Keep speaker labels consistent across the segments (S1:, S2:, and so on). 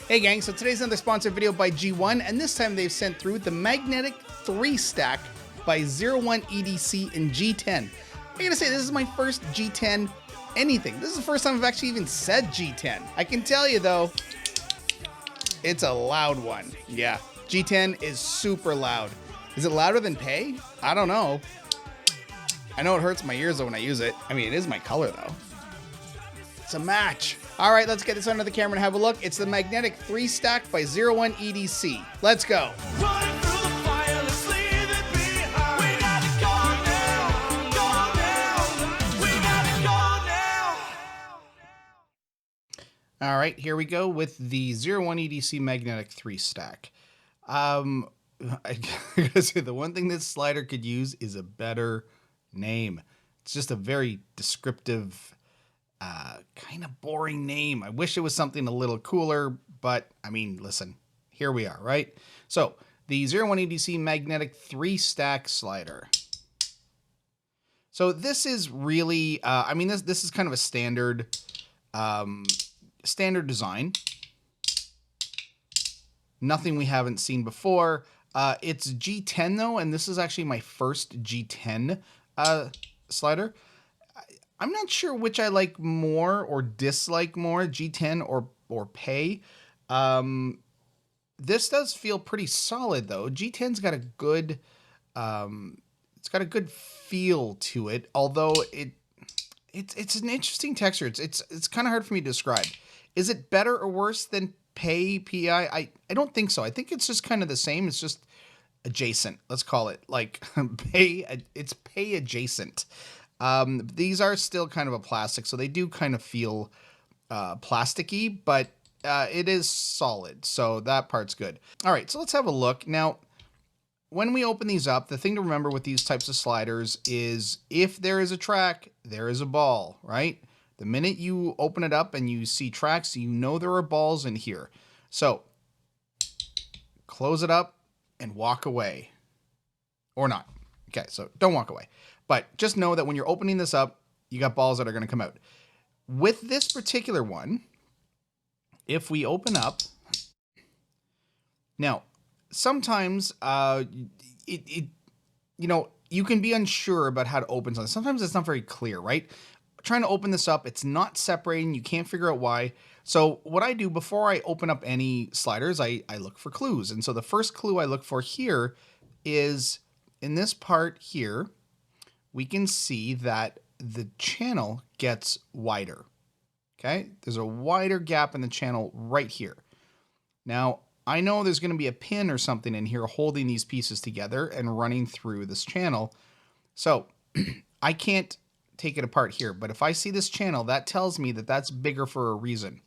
S1: Hey gang, so today's another sponsored video by GEEONE, and this time they've sent through the magnetic 3-stack by GEEONE EDC in G10. I gotta say, this is my first G10 anything. This is the first time I've actually even said G10. I can tell you though, it's a loud one. Yeah, G10 is super loud. Is it louder than Pay? I don't know. I know it hurts my ears though when I use it. I mean, it is my color though. It's a match. All right, let's get this under the camera and have a look. It's the magnetic 3-stack by GEEONE EDC. Let's go. All right, here we go with the GEEONE EDC magnetic 3-stack. I gotta say, the one thing this slider could use is a better name. It's just a very descriptive, kind of boring name. I wish it was something a little cooler, but I mean, listen, here we are, right? So the GEEONE EDC magnetic 3-stack slider. So this is really, I mean, this is kind of a standard design. Nothing we haven't seen before. It's G10 though, and this is actually my first G10 slider. I'm not sure which I like more or dislike more, G10 or Pay. This does feel pretty solid though. G10's got a good, it's got a good feel to it. Although it's an interesting texture. It's kind of hard for me to describe. Is it better or worse than Pay PI? I don't think so. I think it's just kind of the same. It's just adjacent. Let's call it like Pay. It's Pay adjacent. These are still kind of a plastic, so they do kind of feel plasticky, but it is solid, so that part's good. All right, so let's have a look. Now, when we open these up, the thing to remember with these types of sliders is if there is a track, there is a ball, right? The minute you open it up and you see tracks, you know there are balls in here. So close it up and walk away, or not. Okay, so don't walk away. But just know that when you're opening this up, you got balls that are going to come out. With this particular one, if we open up, now sometimes you know, you can be unsure about how to open something. Sometimes it's not very clear, right? Trying to open this up, it's not separating. You can't figure out why. So what I do before I open up any sliders, I look for clues. And so the first clue I look for here is in this part here. We can see that the channel gets wider. Okay, there's a wider gap in the channel right here. Now, I know there's going to be a pin or something in here holding these pieces together and running through this channel. So I can't take it apart here, but if I see this channel, that tells me that that's bigger for a reason.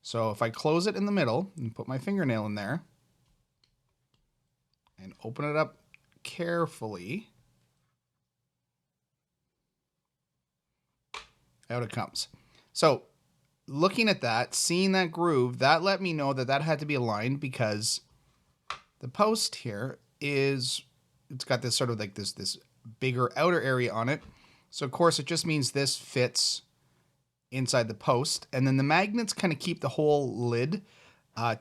S1: So if I close it in the middle and put my fingernail in there and open it up carefully, out it comes. So looking at that, seeing that groove, that let me know that that had to be aligned because the post here is, it's got this sort of like this bigger outer area on it. So of course it just means this fits inside the post, and then the magnets kind of keep the whole lid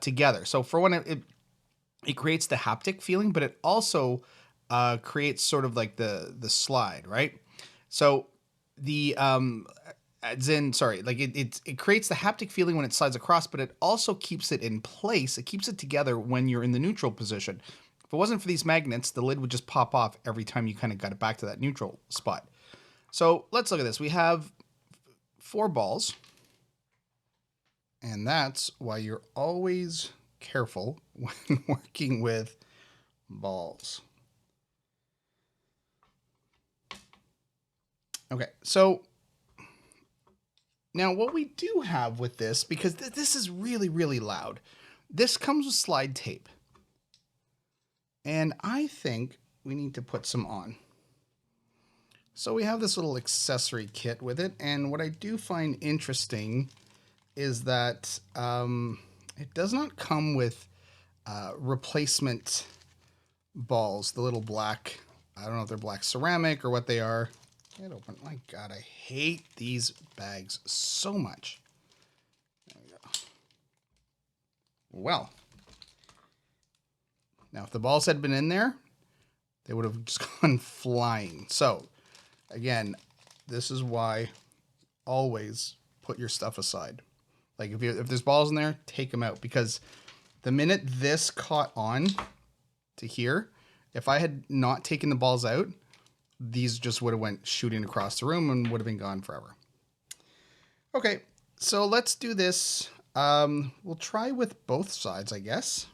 S1: together. So for one, it creates the haptic feeling, but it also creates sort of like the slide, right? So the it creates the haptic feeling when it slides across, but it also keeps it in place. It keeps it together when you're in the neutral position. If it wasn't for these magnets, the lid would just pop off every time you kind of got it back to that neutral spot. So let's look at this. We have 4 balls, and that's why you're always careful when working with balls. Okay, so now what we do have with this, because this is really, really loud, this comes with slide tape. And I think we need to put some on. So we have this little accessory kit with it, and what I do find interesting is that it does not come with replacement balls, the little black, I don't know if they're black ceramic or what they are. Get open. My God, I hate these bags so much. There we go. Well, now if the balls had been in there, they would have just gone flying. So again, this is why always put your stuff aside. Like if there's balls in there, take them out, because the minute this caught on to here, if I had not taken the balls out, these just would have went shooting across the room and would have been gone forever. Okay, so let's do this. We'll try with both sides, I guess.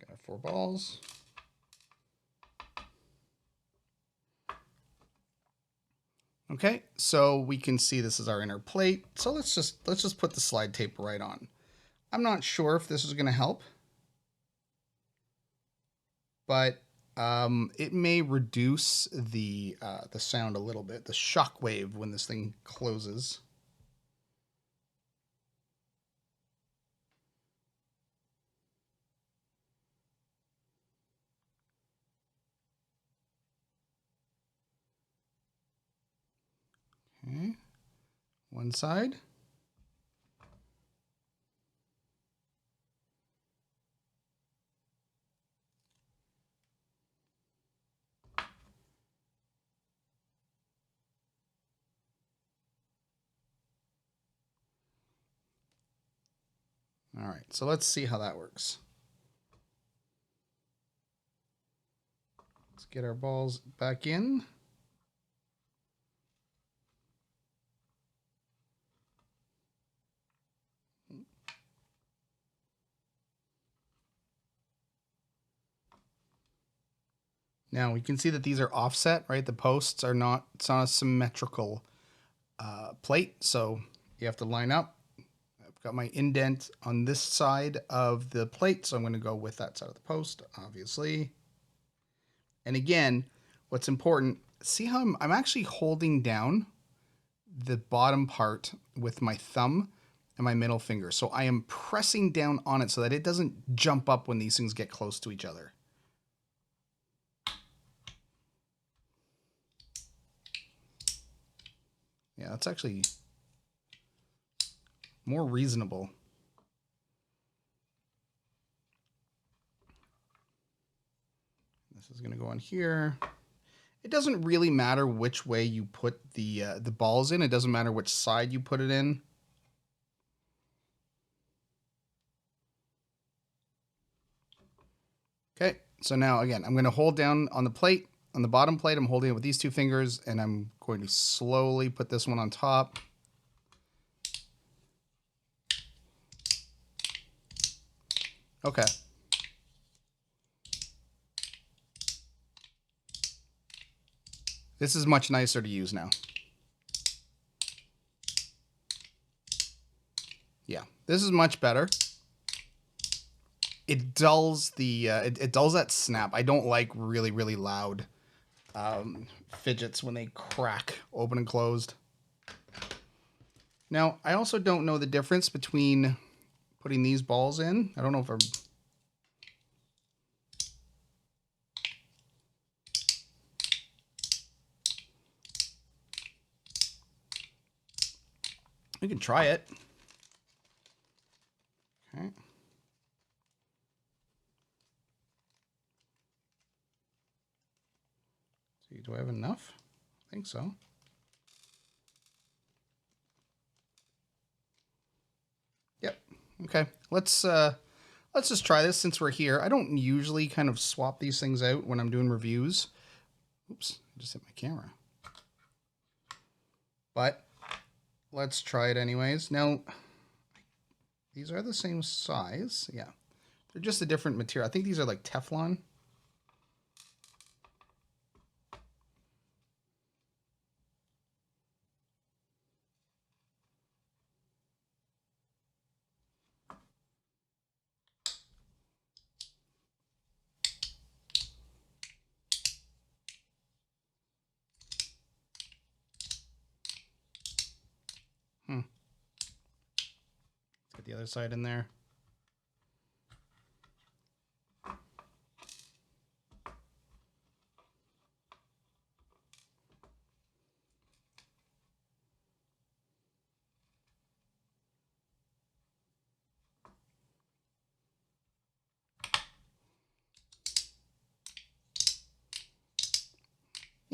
S1: Got 4 balls. Okay, so we can see this is our inner plate. So let's just put the slide tape right on. I'm not sure if this is going to help, but it may reduce the sound a little bit, the shock wave when this thing closes. Okay, one side. All right, so let's see how that works. Let's get our balls back in. Now we can see that these are offset, right? The posts are not, it's not a symmetrical plate, so you have to line up. I've got my indent on this side of the plate, so I'm going to go with that side of the post, obviously. And again, what's important, see how I'm actually holding down the bottom part with my thumb and my middle finger. So I am pressing down on it so that it doesn't jump up when these things get close to each other. Yeah, that's actually more reasonable. This is going to go on here. It doesn't really matter which way you put the balls in. It doesn't matter which side you put it in. Okay, so now again, I'm going to hold down on the plate, on the bottom plate. I'm holding it with these 2 fingers, and I'm going to slowly put this one on top. Okay. This is much nicer to use now. Yeah, this is much better. It dulls the it dulls that snap. I don't like really, really loud fidgets when they crack open and closed. Now, I also don't know the difference between putting these balls in. I don't know if I'm... We can try it. Okay. See, do I have enough? I think so. Yep. Okay. Let's just try this since we're here. I don't usually kind of swap these things out when I'm doing reviews. Oops, I just hit my camera. But let's try it anyways. Now, these are the same size. Yeah. They're just a different material. I think these are like Teflon. Let's get the other side in there.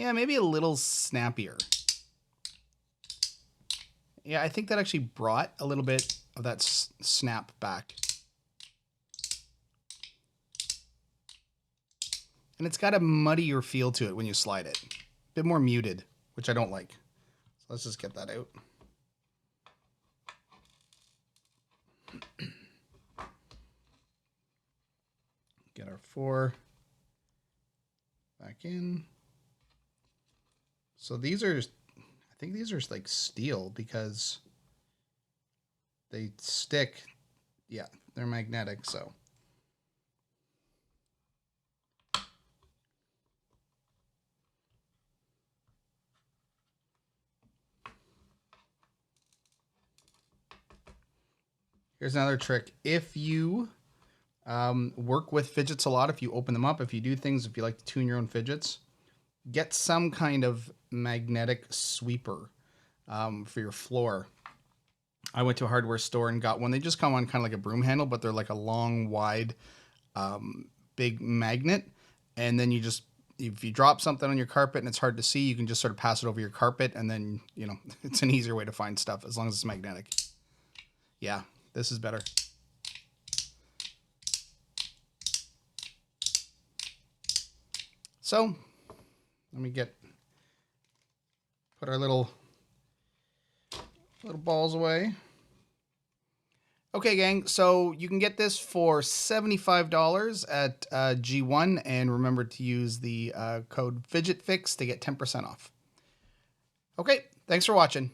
S1: Yeah, maybe a little snappier. Yeah, I think that actually brought a little bit of that snap back. And it's got a muddier feel to it when you slide it. A bit more muted, which I don't like. So let's just get that out. Get our 4 back in. So these are, I think these are like steel because they stick. Yeah, they're magnetic, so. Here's another trick. If you work with fidgets a lot, if you open them up, if you do things, if you like to tune your own fidgets, get some kind of magnetic sweeper for your floor. I went to a hardware store and got one. They just come on kind of like a broom handle, but they're like a long, wide, big magnet. And then you just, if you drop something on your carpet and it's hard to see, you can just sort of pass it over your carpet. And then, you know, it's an easier way to find stuff as long as it's magnetic. Yeah, this is better. So let me put our little balls away. Okay, gang, so you can get this for $75 at GEEONE, and remember to use the code FidgetFix to get 10% off. Okay, thanks for watching.